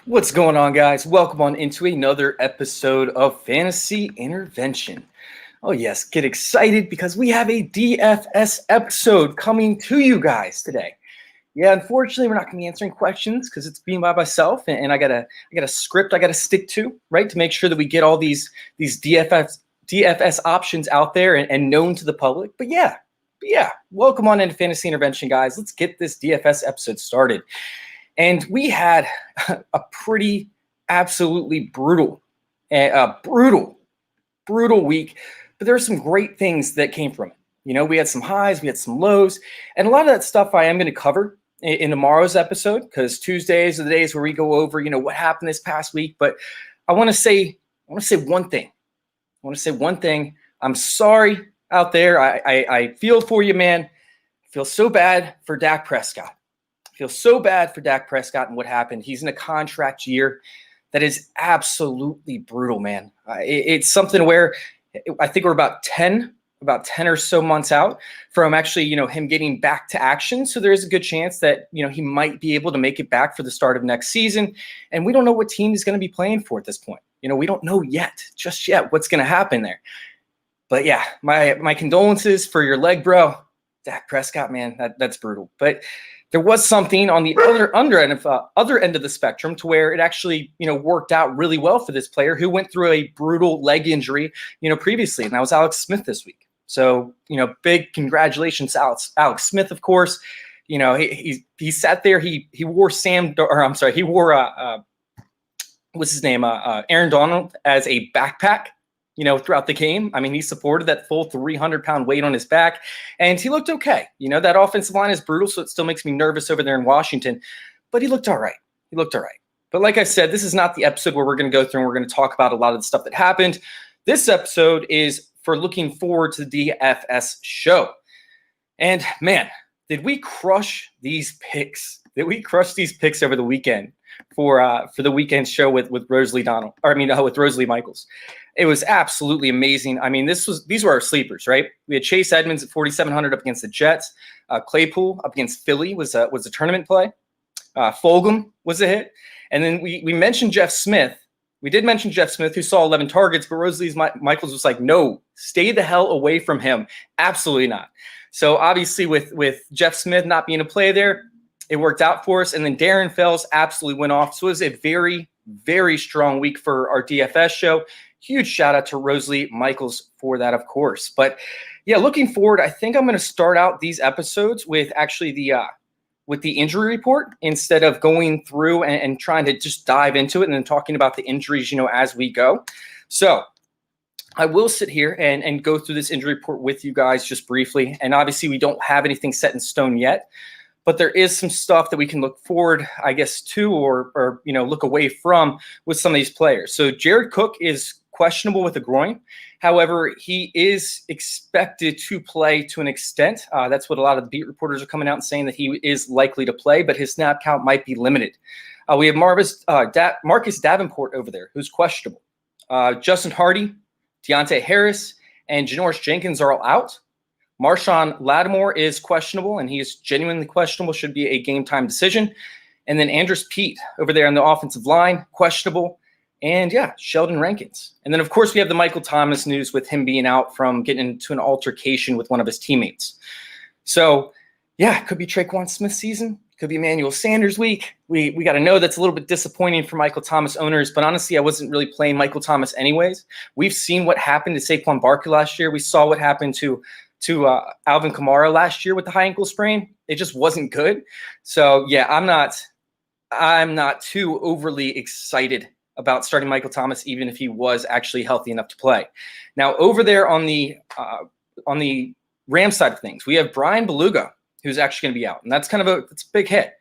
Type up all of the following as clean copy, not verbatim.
What's going on, guys? Welcome on into another episode of Fantasy Intervention. Oh, yes, get excited because we have a DFS episode coming to you guys today. Yeah, unfortunately, we're not going to be answering questions because it's being by myself, and I got a script I got to stick to, right, to make sure that we get all these DFS options out there and known to the public. But yeah, welcome on into Fantasy Intervention, guys. Let's get this DFS episode started. And we had a pretty absolutely brutal week, but there are some great things that came from it. You know, we had some highs, we had some lows, and a lot of that stuff I am going to cover in tomorrow's episode because Tuesdays are the days where we go over, what happened this past week. But I want to say one thing. I'm sorry out there. I feel for you, man. I feel so bad for Dak Prescott. Feel so bad for Dak Prescott and what happened. He's in a contract year that is absolutely brutal, man. It's something where I think we're about 10 or so months out from actually, him getting back to action. So there is a good chance that, he might be able to make it back for the start of next season. And we don't know what team he's going to be playing for at this point. We don't know just yet what's going to happen there. But yeah, my condolences for your leg, bro. Dak Prescott, man, that's brutal. But there was something on the other end of the spectrum to where it actually, worked out really well for this player who went through a brutal leg injury, previously, and that was Alex Smith this week. So, big congratulations to Alex Smith, of course. He sat there. He wore what's his name? Aaron Donald as a backpack. Throughout the game. I mean, he supported that full 300-pound weight on his back, and he looked okay. That offensive line is brutal, so it still makes me nervous over there in Washington, but he looked all right. But like I said, this is not the episode where we're going to go through and we're going to talk about a lot of the stuff that happened. This episode is for looking forward to the DFS show. And man, did we crush these picks? Over the weekend for the weekend show with Rosalie Michaels? It was absolutely amazing. I mean, these were our sleepers, right? We had Chase Edmonds at 4,700 up against the Jets. Claypool up against Philly was a tournament play. Fulgham was a hit. And then we mentioned Jeff Smith. We did mention Jeff Smith, who saw 11 targets, but Rosalie Michaels was like, no, stay the hell away from him. Absolutely not. So obviously with Jeff Smith not being a play there, it worked out for us. And then Darren Fells absolutely went off. So it was a very, very strong week for our DFS show. Huge shout out to Rosalie Michaels for that, of course. But yeah, looking forward, I think I'm going to start out these episodes with actually the injury report instead of going through and trying to just dive into it and then talking about the injuries, as we go. So I will sit here and go through this injury report with you guys just briefly. And obviously we don't have anything set in stone yet, but there is some stuff that we can look forward, I guess, to or look away from with some of these players. So Jared Cook is questionable with a groin. However, he is expected to play to an extent. That's what a lot of the beat reporters are coming out and saying, that he is likely to play, but his snap count might be limited. We have Marcus Davenport over there, who's questionable. Justin Hardy, Deontay Harris, and Janoris Jenkins are all out. Marshawn Lattimore is questionable, and he is genuinely questionable, should be a game-time decision. And then Andrus Peat over there on the offensive line, questionable. And yeah, Sheldon Rankins. And then, of course, we have the Michael Thomas news with him being out from getting into an altercation with one of his teammates. So, yeah, it could be Traquan Smith's season. Could be Emmanuel Sanders' week. We got to know that's a little bit disappointing for Michael Thomas owners. But honestly, I wasn't really playing Michael Thomas anyways. We've seen what happened to Saquon Barkley last year. We saw what happened to Alvin Kamara last year with the high ankle sprain. It just wasn't good. So, yeah, I'm not too overly excited about starting Michael Thomas, even if he was actually healthy enough to play. Now, over there on the Rams side of things, we have Brian Beluga, who's actually going to be out, and that's a big hit.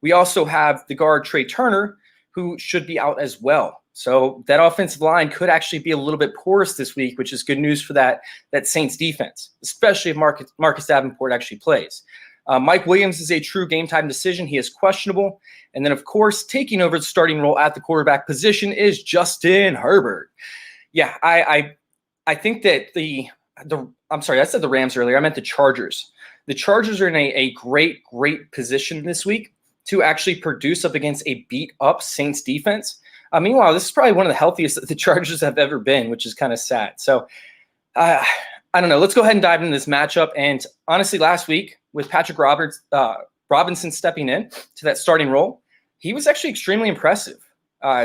We also have the guard Trey Turner, who should be out as well. So that offensive line could actually be a little bit porous this week, which is good news for that Saints defense, especially if Marcus Davenport actually plays. Mike Williams is a true game-time decision. He is questionable. And then, of course, taking over the starting role at the quarterback position is Justin Herbert. Yeah, I think that I'm sorry, I said the Rams earlier. I meant the Chargers. The Chargers are in a great position this week. to actually produce up against a beat-up Saints defense. Meanwhile, this is probably one of the healthiest that the Chargers have ever been, which is kind of sad. So I don't know. Let's go ahead and dive into this matchup. And honestly, last week with Patrick Robinson stepping in to that starting role, he was actually extremely impressive.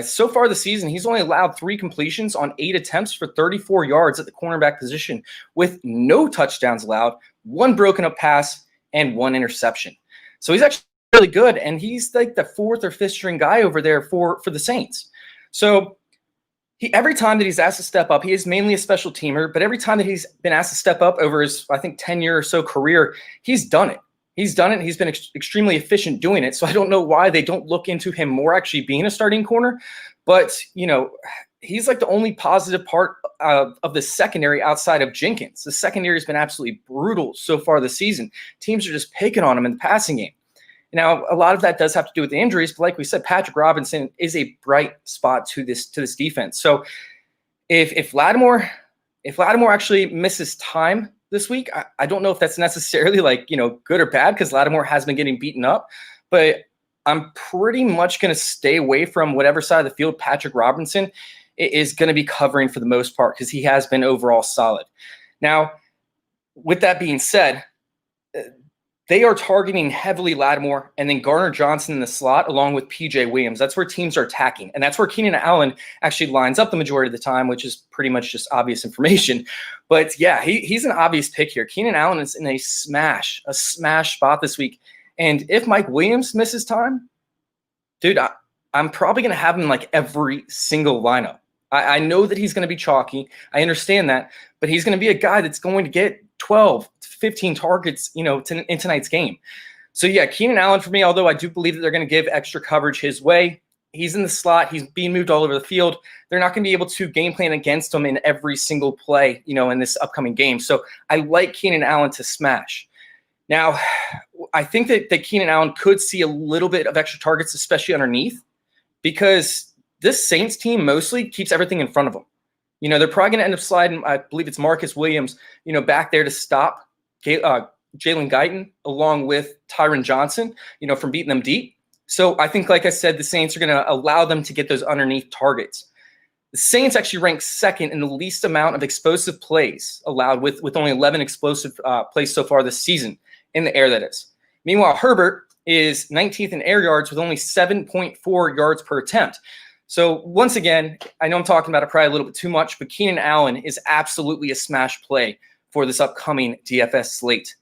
So far this season, he's only allowed 3 completions on 8 attempts for 34 yards at the cornerback position with no touchdowns allowed, 1 broken up pass, and 1 interception. So he's actually really good, and he's like the 4th or 5th string guy over there for the Saints. So every time that he's asked to step up, he is mainly a special teamer, but every time that he's been asked to step up over his, I think, 10-year or so career, he's done it. He's done it. He's been extremely efficient doing it. So I don't know why they don't look into him more actually being a starting corner. But, he's like the only positive part of the secondary outside of Jenkins. The secondary has been absolutely brutal so far this season. Teams are just picking on him in the passing game. Now, a lot of that does have to do with the injuries, but like we said, Patrick Robinson is a bright spot to this defense. So if Lattimore actually misses time this week, I don't know if that's necessarily good or bad, because Lattimore has been getting beaten up, but I'm pretty much going to stay away from whatever side of the field Patrick Robinson is going to be covering for the most part, because he has been overall solid. Now, with that being said, they are targeting heavily Lattimore and then Garner Johnson in the slot along with PJ Williams. That's where teams are attacking. And that's where Keenan Allen actually lines up the majority of the time, which is pretty much just obvious information. But yeah, he's an obvious pick here. Keenan Allen is in a smash spot this week. And if Mike Williams misses time, dude, I'm probably going to have him in like every single lineup. I know that he's going to be chalky. I understand that. But he's going to be a guy that's going to get 12, 15 targets, in tonight's game. So yeah, Keenan Allen for me, although I do believe that they're going to give extra coverage his way. He's in the slot. He's being moved all over the field. They're not going to be able to game plan against him in every single play, in this upcoming game. So I like Keenan Allen to smash. Now, I think that Keenan Allen could see a little bit of extra targets, especially underneath, because this Saints team mostly keeps everything in front of them. They're probably going to end up sliding, I believe it's Marcus Williams, back there to stop Jalen Guyton along with Tyron Johnson, from beating them deep. So I think, like I said, the Saints are going to allow them to get those underneath targets. The Saints actually rank second in the least amount of explosive plays allowed with only 11 explosive plays so far this season, in the air, that is. Meanwhile, Herbert is 19th in air yards with only 7.4 yards per attempt. So once again, I know I'm talking about it probably a little bit too much, but Keenan Allen is absolutely a smash play for this upcoming DFS slate.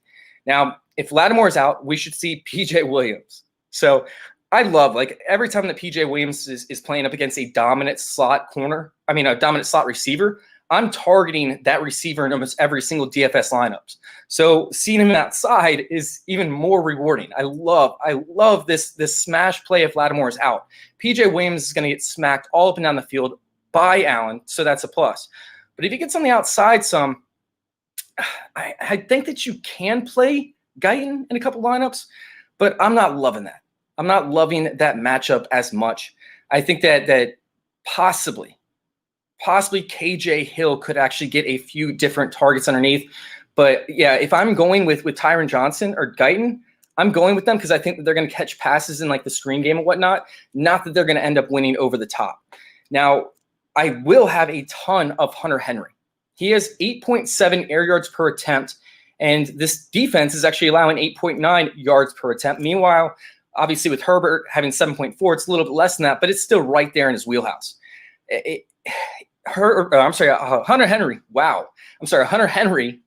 Now, if Lattimore's out, we should see PJ Williams. So I love, every time that PJ Williams is playing up against a dominant slot receiver, I'm targeting that receiver in almost every single DFS lineups. So seeing him outside is even more rewarding. I love this smash play if Lattimore is out. PJ Williams is going to get smacked all up and down the field by Allen, so that's a plus. But if he gets on the outside some, I think that you can play Guyton in a couple lineups, but I'm not loving that. I'm not loving that matchup as much. I think that possibly KJ Hill could actually get a few different targets underneath. But yeah, if I'm going with Tyron Johnson or Guyton, I'm going with them because I think that they're going to catch passes in the screen game and whatnot, not that they're going to end up winning over the top. Now, I will have a ton of Hunter Henry. He has 8.7 air yards per attempt, and this defense is actually allowing 8.9 yards per attempt. Meanwhile, obviously with Herbert having 7.4, it's a little bit less than that, but it's still right there in his wheelhouse. Hunter Henry. Wow. I'm sorry, Hunter Henry.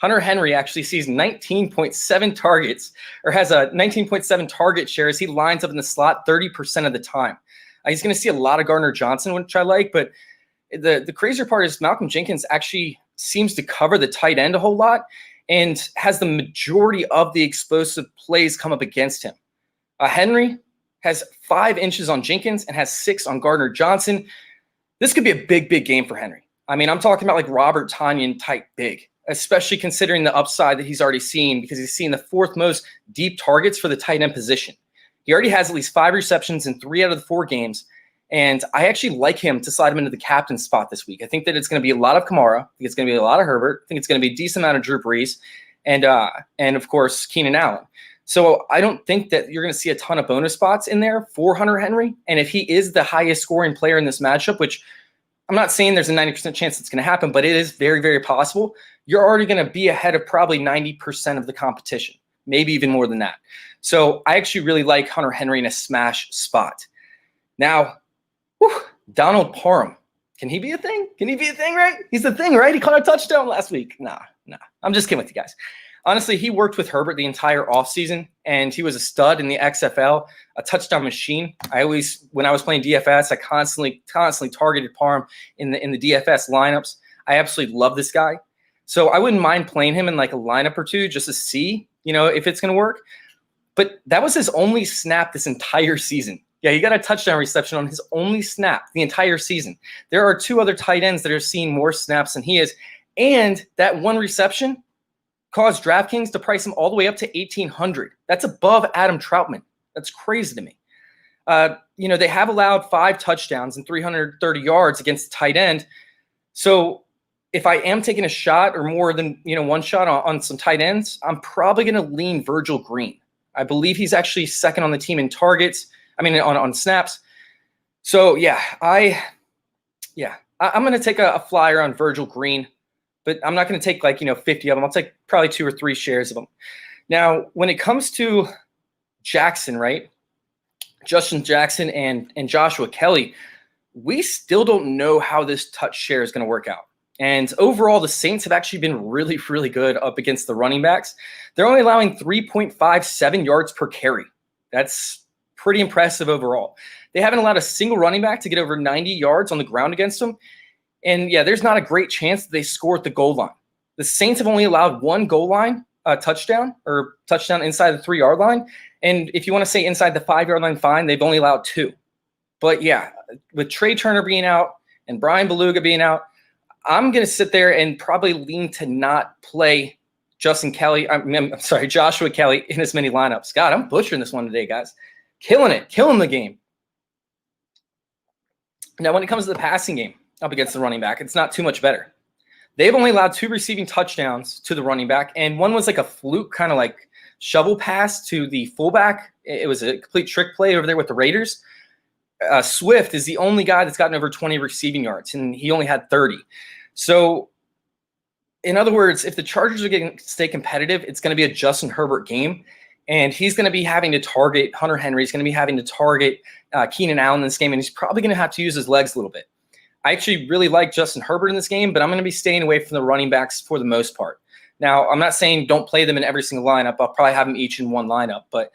Hunter Henry actually sees 19.7 targets, or has a 19.7 target share as he lines up in the slot 30% of the time. He's going to see a lot of Garner Johnson, which I like, but the crazier part is Malcolm Jenkins actually seems to cover the tight end a whole lot and has the majority of the explosive plays come up against him. Henry has 5 inches on Jenkins and has 6 on Gardner Johnson. This could be a big game for Henry. I mean, I'm talking about Robert Tonyan type big, especially considering the upside that he's already seen, because he's seen the 4th most deep targets for the tight end position. He already has at least 5 receptions in 3 out of the 4 games, and I actually like him to slide him into the captain spot this week. I think that it's going to be a lot of Kamara. I think it's going to be a lot of Herbert. I think it's going to be a decent amount of Drew Brees, and of course, Keenan Allen. So I don't think that you're going to see a ton of bonus spots in there for Hunter Henry. And if he is the highest scoring player in this matchup, which I'm not saying there's a 90% chance it's going to happen, but it is very, very possible, you're already going to be ahead of probably 90% of the competition, maybe even more than that. So I actually really like Hunter Henry in a smash spot. Now, Donald Parham. Can he be a thing? Can he be a thing, right? He's the thing, right? He caught a touchdown last week. Nah. I'm just kidding with you guys. Honestly, he worked with Herbert the entire offseason, and he was a stud in the XFL, a touchdown machine. When I was playing DFS, I constantly targeted Parham in the DFS lineups. I absolutely love this guy. So I wouldn't mind playing him in like a lineup or two just to see, if it's going to work. But that was his only snap this entire season. Yeah, he got a touchdown reception on his only snap the entire season. There are 2 other tight ends that are seeing more snaps than he is. And that one reception caused DraftKings to price him all the way up to $1,800. That's above Adam Troutman. That's crazy to me. They have allowed 5 touchdowns and 330 yards against the tight end. So if I am taking a shot or more than one shot on some tight ends, I'm probably going to lean Virgil Green. I believe he's actually second on the team in targets. On snaps. So I'm going to take a flyer on Virgil Green, but I'm not going to take 50 of them. I'll take probably 2 or 3 shares of them. Now, when it comes to Jackson, right? Justin Jackson and Joshua Kelly, we still don't know how this touch share is going to work out. And overall, the Saints have actually been really, really good up against the running backs. They're only allowing 3.57 yards per carry. That's pretty impressive overall. They haven't allowed a single running back to get over 90 yards on the ground against them. And there's not a great chance that they score at the goal line. The Saints have only allowed 1 goal line touchdown inside the 3-yard line. And if you want to say inside the 5-yard line, fine, they've only allowed 2. But with Trey Turner being out and Brian Beluga being out, I'm going to sit there and probably lean to not play Joshua Kelly in as many lineups. God, I'm butchering this one today, guys. Killing the game. Now, when it comes to the passing game up against the running back, it's not too much better. They've only allowed 2 receiving touchdowns to the running back, and one was like a fluke kind of like shovel pass to the fullback. It was a complete trick play over there with the Raiders. Swift is the only guy that's gotten over 20 receiving yards, and he only had 30. So, in other words, if the Chargers are going to stay competitive, it's going to be a Justin Herbert game. And he's going to be having to target Hunter Henry. He's going to be having to target Keenan Allen in this game, and he's probably going to have to use his legs a little bit. I actually really like Justin Herbert in this game, but I'm going to be staying away from the running backs for the most part. Now, I'm not saying don't play them in every single lineup. I'll probably have them each in one lineup. But,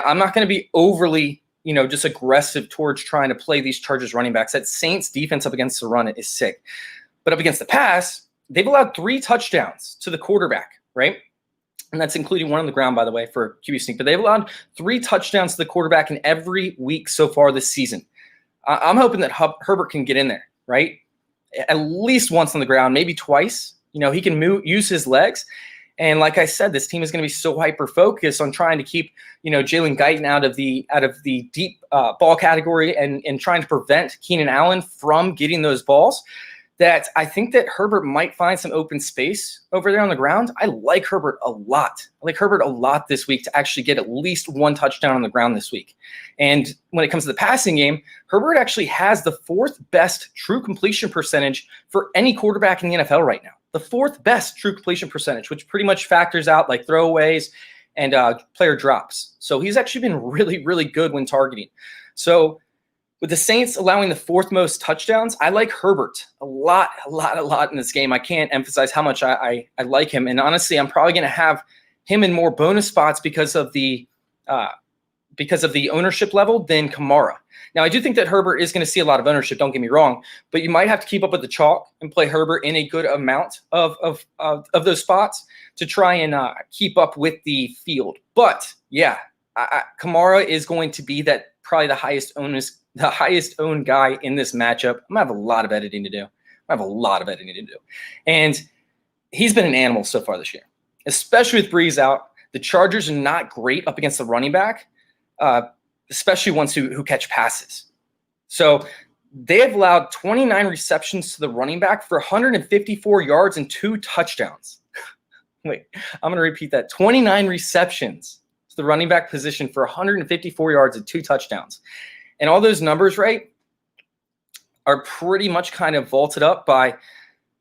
I'm not going to be overly, just aggressive towards trying to play these Chargers running backs. That Saints defense up against the run is sick. But up against the pass, they've allowed 3 touchdowns to the quarterback, right? And that's including one on the ground, by the way, for QB sneak. But they've allowed 3 touchdowns to the quarterback in every week so far this season. I'm hoping that Herbert can get in there, right? At least once on the ground, maybe twice. He can use his legs. And like I said, this team is going to be so hyper-focused on trying to keep, Jalen Guyton out of the deep ball category and trying to prevent Keenan Allen from getting those balls, that I think that Herbert might find some open space over there on the ground. I like Herbert a lot. I like Herbert a lot this week to actually get at least 1 touchdown on the ground this week. And when it comes to the passing game, Herbert actually has the 4th best true completion percentage for any quarterback in the NFL right now. The 4th best true completion percentage, which pretty much factors out like throwaways and player drops. So he's actually been really, really good when targeting. So with the Saints allowing the 4th most touchdowns, I like Herbert a lot in this game. I can't emphasize how much I like him. And honestly, I'm probably going to have him in more bonus spots because of the ownership level than Kamara. Now, I do think that Herbert is going to see a lot of ownership, don't get me wrong, but you might have to keep up with the chalk and play Herbert in a good amount of those spots to try and keep up with the field. But Kamara is going to be that probably the highest owned guy in this matchup. I'm going to have a lot of editing to do. And he's been an animal so far this year, especially with Breeze out. The Chargers are not great up against the running back, especially ones who catch passes. So they have allowed 29 receptions to the running back for 154 yards and 2 touchdowns. Wait, I'm going to repeat that. 29 receptions to the running back position for 154 yards and 2 touchdowns. And all those numbers, right, are pretty much kind of vaulted up by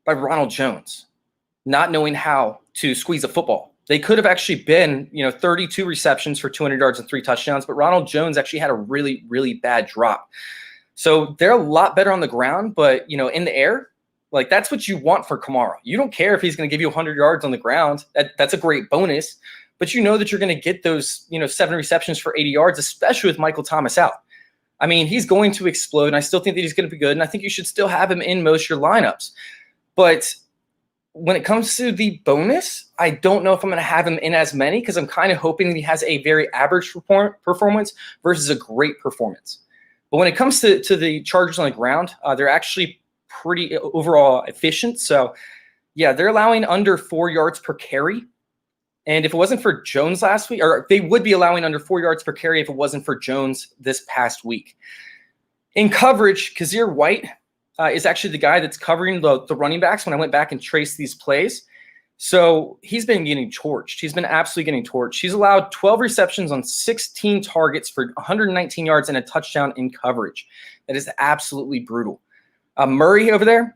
Ronald Jones not knowing how to squeeze a football. They could have actually been, 32 receptions for 200 yards and 3 touchdowns, but Ronald Jones actually had a really, really bad drop. So they're a lot better on the ground, but, in the air, like that's what you want for Kamara. You don't care if he's going to give you 100 yards on the ground. That's a great bonus, but you know that you're going to get those, 7 receptions for 80 yards, especially with Michael Thomas out. I mean, he's going to explode, and I still think that he's going to be good, and I think you should still have him in most of your lineups. But when it comes to the bonus, I don't know if I'm going to have him in as many because I'm kind of hoping that he has a very average performance versus a great performance. But when it comes to the Chargers on the ground, they're actually pretty overall efficient. So, yeah, they're allowing under 4 yards per carry. And if it wasn't for Jones last week, or they would be allowing under 4 yards per carry if it wasn't for Jones this past week. In coverage, Kazir White is actually the guy that's covering the running backs when I went back and traced these plays. So he's been getting torched. He's been absolutely getting torched. He's allowed 12 receptions on 16 targets for 119 yards and a touchdown in coverage. That is absolutely brutal. Murray over there,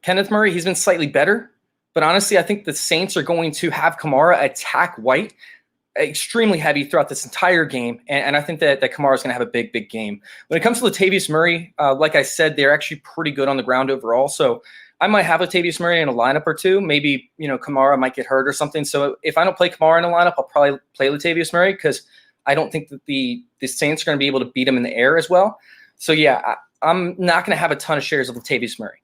Kenneth Murray, he's been slightly better. But honestly, I think the Saints are going to have Kamara attack White extremely heavy throughout this entire game. And I think that Kamara is going to have a big, big game. When it comes to Latavius Murray, like I said, they're actually pretty good on the ground overall. So I might have Latavius Murray in a lineup or two. Maybe, Kamara might get hurt or something. So if I don't play Kamara in a lineup, I'll probably play Latavius Murray because I don't think that the Saints are going to be able to beat him in the air as well. So, yeah, I'm not going to have a ton of shares of Latavius Murray.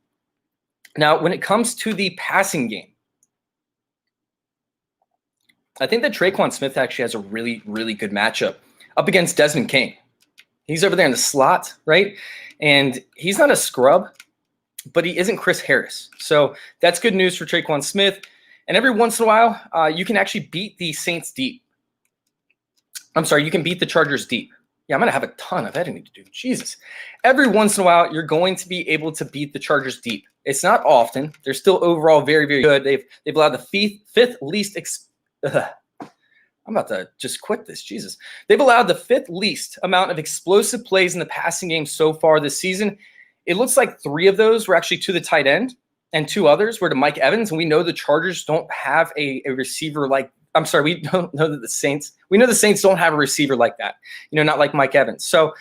Now, when it comes to the passing game, I think that Traquan Smith actually has a really, really good matchup up against Desmond King. He's over there in the slot, right? And he's not a scrub, but he isn't Chris Harris. So that's good news for Traquan Smith. And every once in a while, you can actually beat the Saints deep. I'm sorry, you can beat the Chargers deep. Yeah, I'm going to have a ton of editing to do. Jesus. Every once in a while, you're going to be able to beat the Chargers deep. It's not often. They're still overall very, very good. They've allowed the fifth least I'm about to just quit this. Jesus. They've allowed the 5th least amount of explosive plays in the passing game so far this season. It looks like 3 of those were actually to the tight end and 2 others were to Mike Evans. And we know the Chargers don't have a receiver like – I'm sorry, we don't know that the Saints – we know the Saints don't have a receiver like that, not like Mike Evans. So,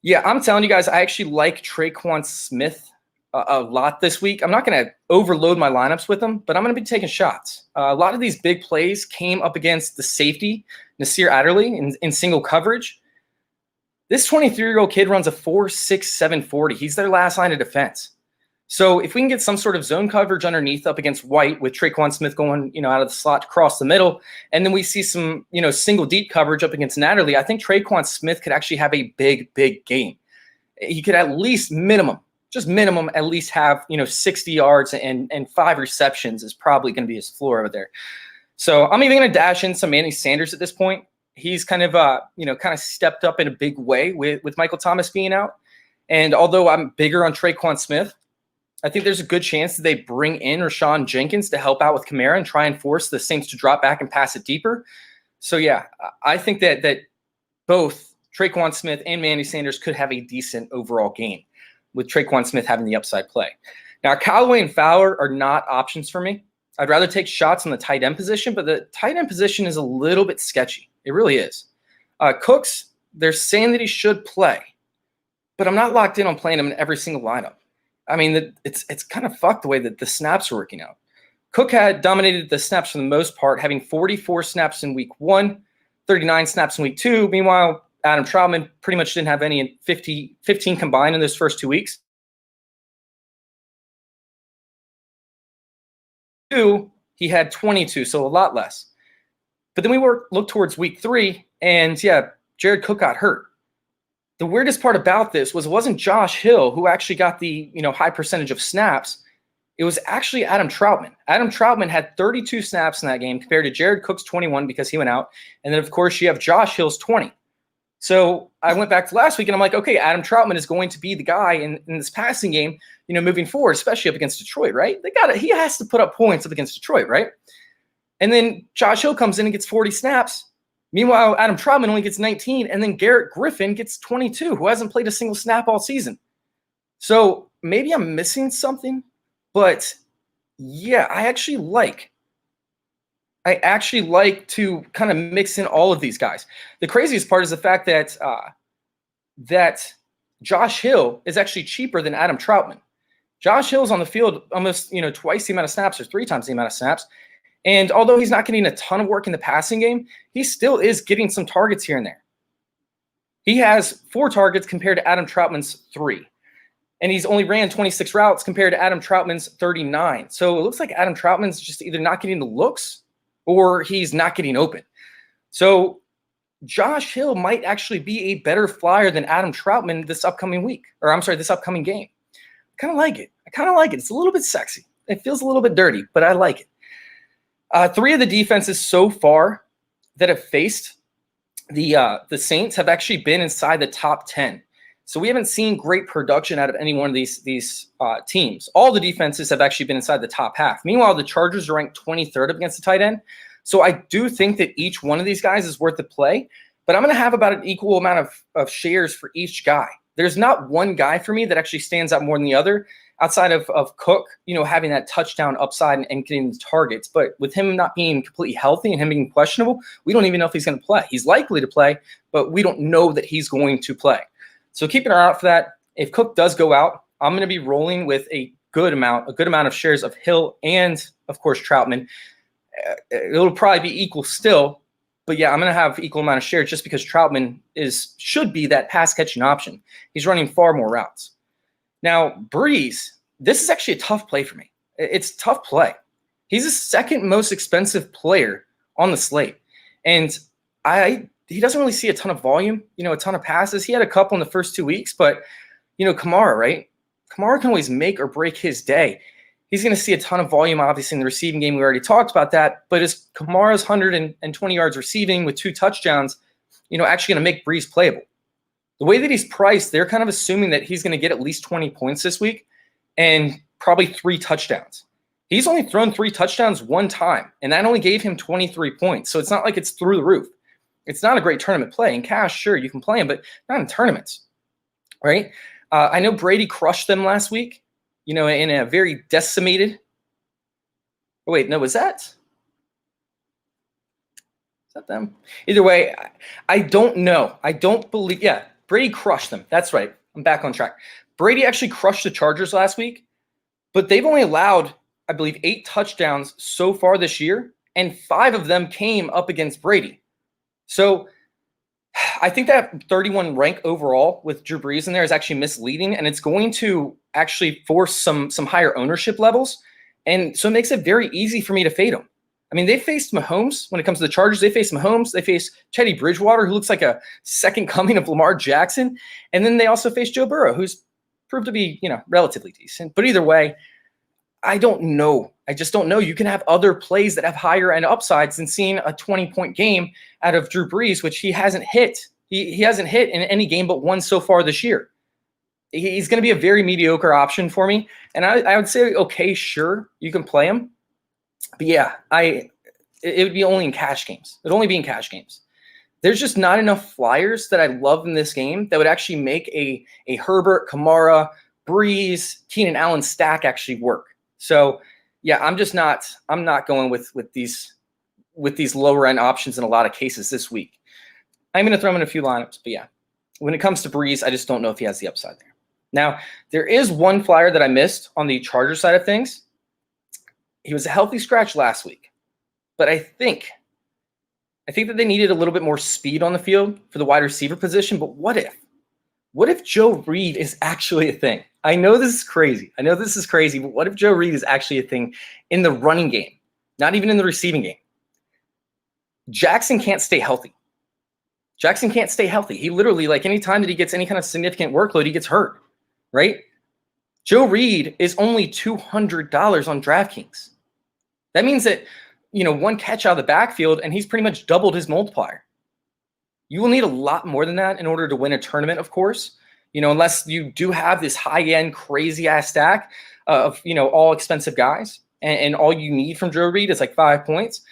yeah, I'm telling you guys, I actually like Traquan Smith a lot this week. I'm not going to overload my lineups with him, but I'm going to be taking shots. A lot of these big plays came up against the safety, Nasir Adderley, in single coverage. This 23-year-old kid runs a 4.67 40. He's their last line of defense. So if we can get some sort of zone coverage underneath up against White with Traquan Smith going, out of the slot across the middle, and then we see some, single deep coverage up against Adderley, I think Traquan Smith could actually have a big, big game. He could at least minimum at least have, 60 yards and 5 receptions is probably going to be his floor over there. So I'm even going to dash in some Manny Sanders at this point. He's kind of stepped up in a big way with Michael Thomas being out. And although I'm bigger on Traquan Smith, I think there's a good chance that they bring in Rashawn Jenkins to help out with Kamara and try and force the Saints to drop back and pass it deeper. So, yeah, I think that both Traquan Smith and Manny Sanders could have a decent overall game, with Traquan Smith having the upside play. Now, Callaway and Fowler are not options for me. I'd rather take shots on the tight end position, but the tight end position is a little bit sketchy. It really is. Cooks, they're saying that he should play, but I'm not locked in on playing him in every single lineup. I mean, it's kind of fucked the way that the snaps are working out. Cook had dominated the snaps for the most part, having 44 snaps in week 1, 39 snaps in week 2. Meanwhile, Adam Troutman pretty much didn't have any in 15 combined in those first 2 weeks. He had 22, so a lot less. But then we look towards week 3, and yeah, Jared Cook got hurt. The weirdest part about this was it wasn't Josh Hill who actually got the high percentage of snaps. It was actually Adam Troutman. Adam Troutman had 32 snaps in that game compared to Jared Cook's 21 because he went out. And then, of course, you have Josh Hill's 20. So I went back to last week and I'm like, okay, Adam Troutman is going to be the guy in this passing game, moving forward, especially up against Detroit, right? He has to put up points up against Detroit, right? And then Josh Hill comes in and gets 40 snaps. Meanwhile, Adam Troutman only gets 19, and then Garrett Griffin gets 22, who hasn't played a single snap all season. So maybe I'm missing something, but yeah, I actually like to kind of mix in all of these guys. The craziest part is the fact that that Josh Hill is actually cheaper than Adam Troutman. Josh Hill's on the field almost twice the amount of snaps or 3 times the amount of snaps. And although he's not getting a ton of work in the passing game, he still is getting some targets here and there. He has 4 targets compared to Adam Troutman's 3. And he's only ran 26 routes compared to Adam Troutman's 39. So it looks like Adam Troutman's just either not getting the looks or he's not getting open. So Josh Hill might actually be a better flyer than Adam Troutman this upcoming week. Or I'm sorry, this upcoming game. I kind of like it. It's a little bit sexy. It feels a little bit dirty, but I like it. 3 of the defenses so far that have faced the Saints have actually been inside the top 10. So we haven't seen great production out of any one of these teams. All the defenses have actually been inside the top half. Meanwhile, the Chargers are ranked 23rd against the tight end. So I do think that each one of these guys is worth the play, but I'm going to have about an equal amount of shares for each guy. There's not one guy for me that actually stands out more than the other outside of Cook, having that touchdown upside and getting the targets. But with him not being completely healthy and him being questionable, we don't even know if he's going to play. He's likely to play, but we don't know that he's going to play. So keep an eye out for that. If Cook does go out, I'm going to be rolling with a good amount of shares of Hill and, of course, Troutman. It'll probably be equal still, but yeah, I'm going to have equal amount of shares just because Troutman should be that pass catching option. He's running far more routes. Now, Breeze, this is actually a tough play for me. It's a tough play. He's the second most expensive player on the slate, and he doesn't really see a ton of volume, a ton of passes. He had a couple in the first 2 weeks, but, Kamara, right? Kamara can always make or break his day. He's going to see a ton of volume, obviously, in the receiving game. We already talked about that. But is Kamara's 120 yards receiving with 2 touchdowns, actually going to make Breeze playable? The way that he's priced, they're kind of assuming that he's going to get at least 20 points this week and probably 3 touchdowns. He's only thrown 3 touchdowns 1 time, and that only gave him 23 points. So it's not like it's through the roof. It's not a great tournament play. In cash, sure, you can play him, but not in tournaments, right? I know Brady crushed them last week, in a very decimated. Oh, wait, no, was that? Is that them? Either way, I don't know. I don't believe. Yeah, Brady crushed them. That's right. I'm back on track. Brady actually crushed the Chargers last week, but they've only allowed, I believe, 8 touchdowns so far this year, and 5 of them came up against Brady. So I think that 31 rank overall with Drew Brees in there is actually misleading, and it's going to actually force some higher ownership levels. And so it makes it very easy for me to fade them. I mean, they faced Mahomes when it comes to the Chargers. They faced Mahomes. They faced Teddy Bridgewater, who looks like a second coming of Lamar Jackson. And then they also faced Joe Burrow, who's proved to be, relatively decent. But either way, I don't know. I just don't know. You can have other plays that have higher end upsides than seeing a 20-point game out of Drew Brees, which he hasn't hit. He hasn't hit in any game but one so far this year. He's going to be a very mediocre option for me. And I would say, okay, sure, you can play him. But yeah, it would be only in cash games. It would only be in cash games. There's just not enough flyers that I love in this game that would actually make a Herbert, Kamara, Breeze, Keenan Allen stack actually work. So yeah, I'm not going with these lower end options in a lot of cases this week. I'm going to throw him in a few lineups, but yeah, when it comes to Breeze, I just don't know if he has the upside there. Now, there is one flyer that I missed on the Charger side of things. He was a healthy scratch last week, but I think that they needed a little bit more speed on the field for the wide receiver position. But what if Joe Reed is actually a thing? I know this is crazy. But what if Joe Reed is actually a thing in the running game, not even in the receiving game? Jackson can't stay healthy. He literally, any time that he gets any kind of significant workload, he gets hurt, right? Joe Reed is only $200 on DraftKings. That means that, one catch out of the backfield, and he's pretty much doubled his multiplier. You will need a lot more than that in order to win a tournament, of course, unless you do have this high-end, crazy-ass stack of, all expensive guys, and all you need from Joe Reed is 5 points.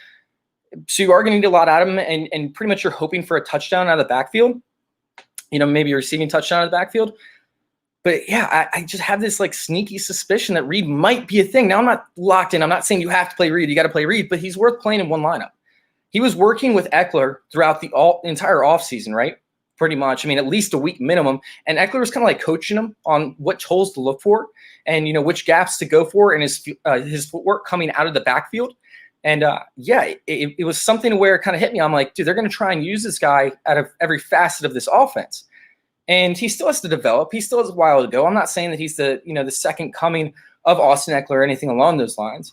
So you are going to need a lot out of him, and pretty much you're hoping for a touchdown out of the backfield. Maybe a receiving touchdown out of the backfield. But yeah, I just have this like sneaky suspicion that Reed might be a thing. Now I'm not locked in. I'm not saying you have to play Reed. You got to play Reed, but he's worth playing in one lineup. He was working with Eckler throughout the entire offseason, right? Pretty much. I mean, at least a week minimum. And Eckler was kind of like coaching him on what holes to look for and, which gaps to go for and his footwork coming out of the backfield. And it was something where it kind of hit me. I'm like, dude, they're going to try and use this guy out of every facet of this offense. And he still has to develop. He still has a while to go. I'm not saying that he's the second coming of Austin Eckler or anything along those lines.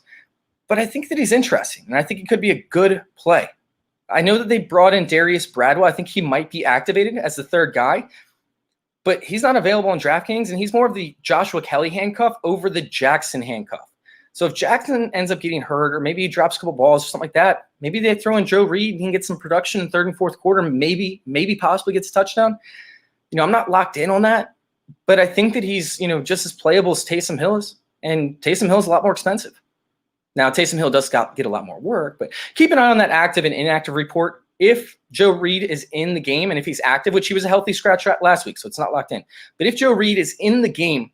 But I think that he's interesting, and I think it could be a good play. I know that they brought in Darius Bradwell. I think he might be activated as the third guy, but he's not available on DraftKings, and he's more of the Joshua Kelly handcuff over the Jackson handcuff. So if Jackson ends up getting hurt, or maybe he drops a couple balls or something like that, maybe they throw in Joe Reed and he can get some production in third and fourth quarter, maybe possibly gets a touchdown. I'm not locked in on that, but I think that he's, just as playable as Taysom Hill is, and Taysom Hill is a lot more expensive. Now, Taysom Hill does get a lot more work, but keep an eye on that active and inactive report. If Joe Reed is in the game, and if he's active, which he was a healthy scratch last week, so it's not locked in. But if Joe Reed is in the game,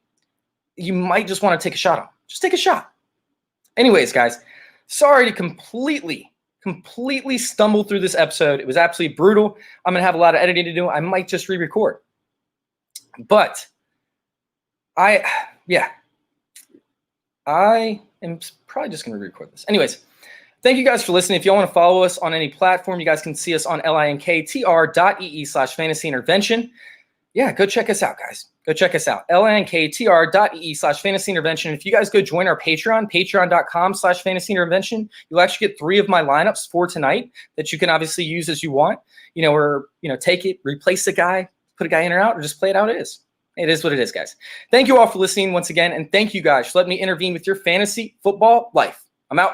you might just want to take a shot on him. Just take a shot. Anyways, guys, sorry to completely stumble through this episode. It was absolutely brutal. I'm going to have a lot of editing to do. I might just re-record. But I am probably just going to re-record this. Anyways, thank you guys for listening. If you want to follow us on any platform, you guys can see us on linktr.ee/fantasy intervention. Yeah, go check us out, guys. Go check us out. linktr.ee/fantasy intervention. If you guys go join our Patreon, patreon.com/fantasy intervention, you'll actually get 3 of my lineups for tonight that you can obviously use as you want. Or take it, replace a guy, put a guy in or out, or just play it how it is. It is what it is, guys. Thank you all for listening once again, and thank you guys for letting me intervene with your fantasy football life. I'm out.